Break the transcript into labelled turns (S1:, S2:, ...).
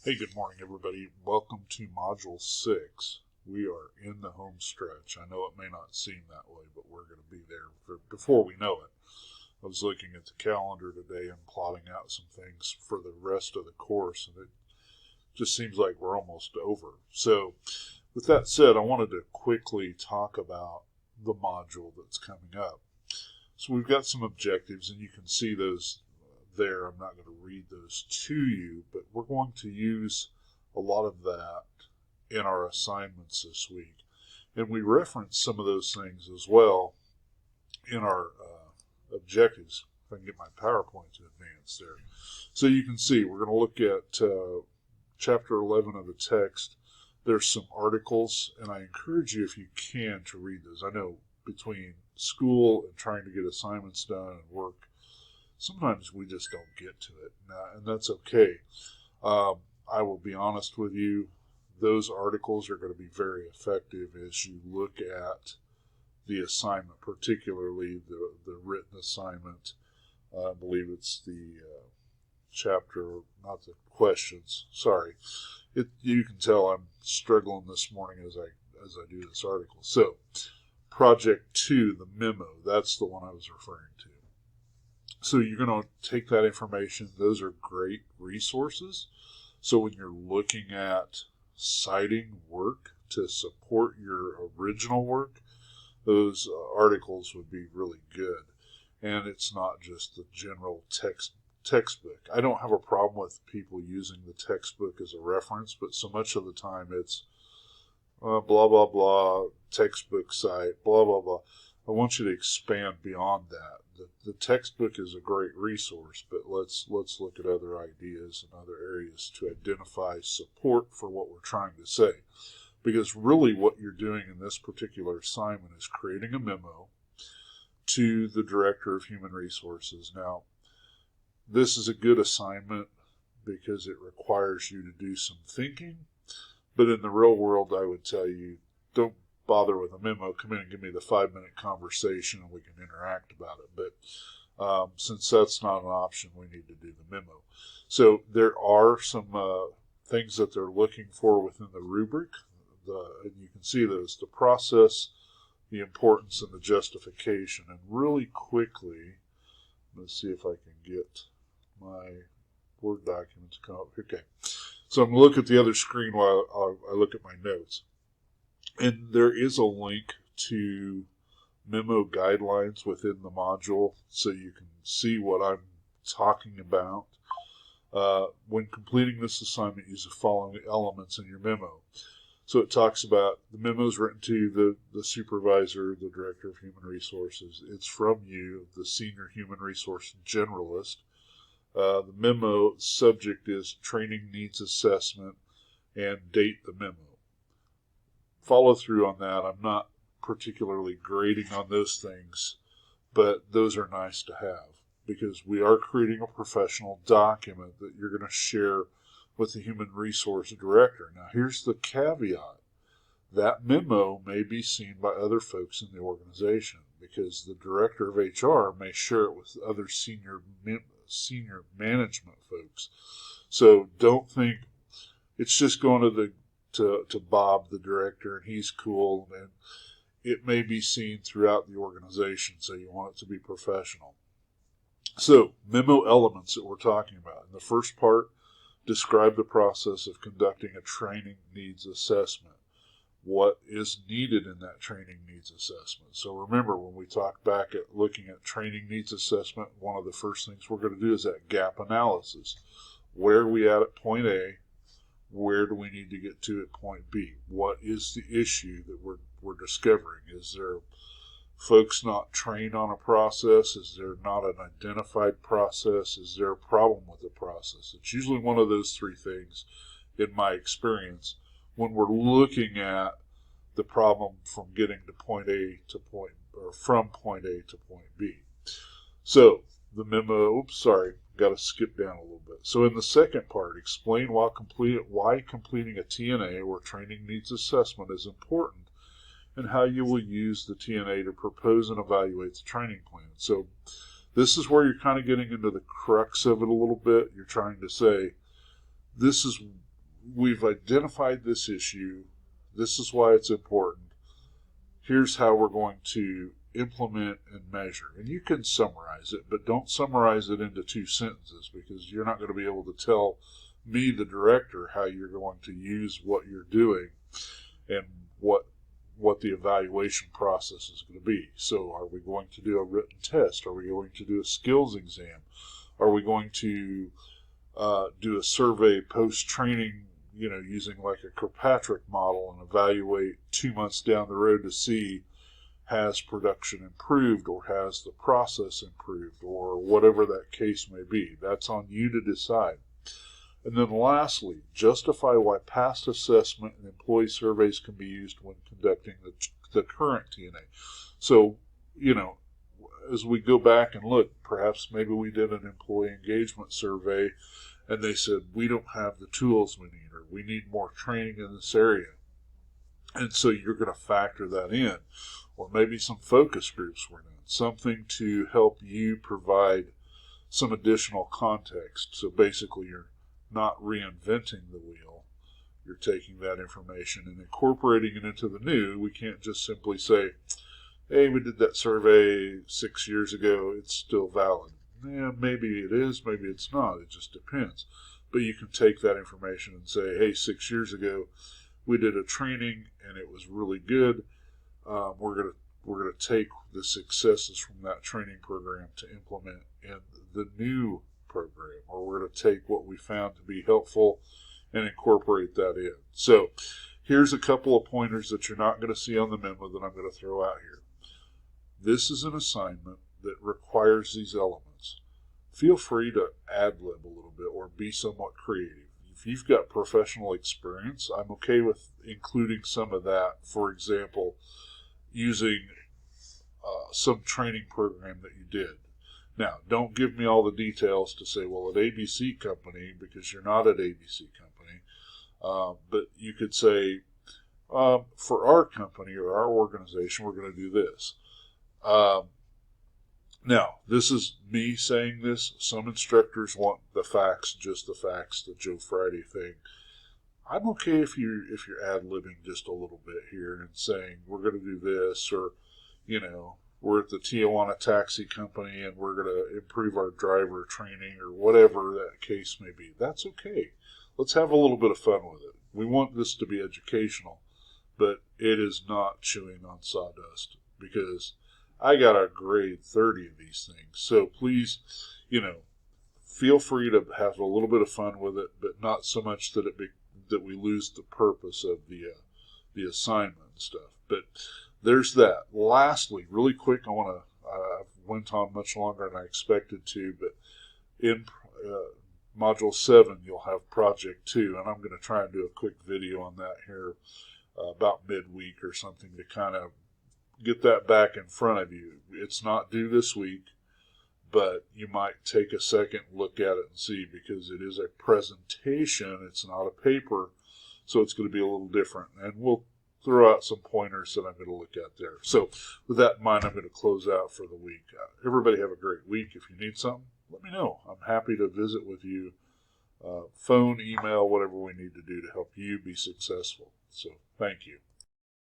S1: Hey, good morning, everybody. Welcome to Module 6. We are in the home stretch. I know it may not seem that way, but we're going to be there before we know it. I was looking at the calendar today and plotting out some things for the rest of the course, and it just seems like we're almost over. So, with that said, I wanted to quickly talk about the module that's coming up. So, we've got some objectives, and you can see those there. I'm not going to read those to you, but we're going to use a lot of that in our assignments this week. And we reference some of those things as well in our objectives. If I can get my PowerPoint to advance there. So you can see we're going to look at chapter 11 of the text. There's some articles, and I encourage you, if you can, to read those. I know between school and trying to get assignments done and work, sometimes we just don't get to it, and that's okay. I will be honest with you, those articles are going to be very effective as you look at the assignment, particularly the written assignment. I believe it's the chapter, not the questions. Sorry. You can tell I'm struggling this morning as I do this article. So, Project 2, the memo, that's the one I was referring to. So you're going to take that information. Those are great resources. So when you're looking at citing work to support your original work, those articles would be really good. And it's not just the general textbook. I don't have a problem with people using the textbook as a reference, but so much of the time it's blah, blah, blah, textbook site, blah, blah, blah. I want you to expand beyond that. The textbook is a great resource, but let's look at other ideas and other areas to identify support for what we're trying to say. Because really what you're doing in this particular assignment is creating a memo to the Director of Human Resources. Now, this is a good assignment because it requires you to do some thinking, but in the real world, I would tell you, don't bother with a memo. Come in and give me the 5-minute conversation and we can interact about it. But since that's not an option, we need to do the memo. So there are some things that they're looking for within the rubric. And you can see those: the process, the importance, and the justification. And really quickly, let's see if I can get my Word document to come up. Okay. So I'm going to look at the other screen while I look at my notes. And there is a link to memo guidelines within the module, so you can see what I'm talking about. When completing this assignment, use the following elements in your memo. So it talks about the memo is written to the supervisor, the Director of Human Resources. It's from you, the Senior Human Resource Generalist. The memo subject is Training Needs Assessment, and date the memo. Follow through on that. I'm not particularly grading on those things, but those are nice to have because we are creating a professional document that you're going to share with the Human Resource Director. Now, here's the caveat. That memo may be seen by other folks in the organization because the Director of HR may share it with other senior management folks. So don't think it's just going to Bob, the director, and he's cool, and it may be seen throughout the organization, so you want it to be professional. So, memo elements that we're talking about. In the first part, describe the process of conducting a training needs assessment. What is needed in that training needs assessment? So remember, when we talk back at looking at training needs assessment, one of the first things we're going to do is that gap analysis. Where are we at point A? Where do we need to get to at point B? What is the issue that we're discovering? Is there folks not trained on a process? Is there not an identified process? Is there a problem with the process? It's usually one of those three things in my experience when we're looking at the problem from getting to point A to point, or from point A to point B. So the memo, got to skip down a little bit. So in the second part, explain why completing a TNA or training needs assessment is important and how you will use the TNA to propose and evaluate the training plan. So this is where you're kind of getting into the crux of it a little bit. You're trying to say, this is we've identified this issue. This is why it's important. Here's how we're going to implement and measure. And you can summarize it, but don't summarize it into 2 sentences, because you're not going to be able to tell me, the director, how you're going to use what you're doing and what the evaluation process is going to be. So are we going to do a written test? Are we going to do a skills exam? Are we going to do a survey post-training, using like a Kirkpatrick model, and evaluate 2 months down the road to see, has production improved, or has the process improved, or whatever that case may be. That's on you to decide. And then lastly, justify why past assessment and employee surveys can be used when conducting the current TNA. So, as we go back and look, perhaps maybe we did an employee engagement survey and they said, we don't have the tools we need, or we need more training in this area. And so you're going to factor that in. Or maybe some focus groups were done, something to help you provide some additional context. So basically you're not reinventing the wheel. You're taking that information and incorporating it into the new. We can't just simply say, hey, we did that survey 6 years ago, it's still valid. Yeah, maybe it is, maybe it's not. It just depends. But you can take that information and say, hey, 6 years ago we did a training and it was really good. We're gonna take the successes from that training program to implement in the new program, or we're going to take what we found to be helpful and incorporate that in. So here's a couple of pointers that you're not going to see on the memo that I'm going to throw out here. This is an assignment that requires these elements. Feel free to ad-lib a little bit or be somewhat creative. If you've got professional experience, I'm okay with including some of that. For example, using some training program that you did. Now, don't give me all the details to say, well, at ABC Company, because you're not at ABC Company. But you could say, for our company or our organization, we're going to do this. Now, this is me saying this. Some instructors want the facts, just the facts, the Joe Friday thing. I'm okay if you're ad-libbing just a little bit here and saying, we're going to do this, or, we're at the Tijuana Taxi Company and we're going to improve our driver training, or whatever that case may be. That's okay. Let's have a little bit of fun with it. We want this to be educational, but it is not chewing on sawdust, because I got a grade 30 of these things. So please, feel free to have a little bit of fun with it, but not so much that that we lose the purpose of the assignment and stuff. But there's that. Lastly, really quick, I went on much longer than I expected to, but in Module 7, you'll have Project 2, and I'm going to try and do a quick video on that here about midweek or something, to kind of get that back in front of you. It's not due this week, but you might take a second look at it and see, because it is a presentation. It's not a paper, so it's going to be a little different. And we'll throw out some pointers that I'm going to look at there. So with that in mind, I'm going to close out for the week. Everybody have a great week. If you need something, let me know. I'm happy to visit with you. Phone, email, whatever we need to do to help you be successful. So thank you.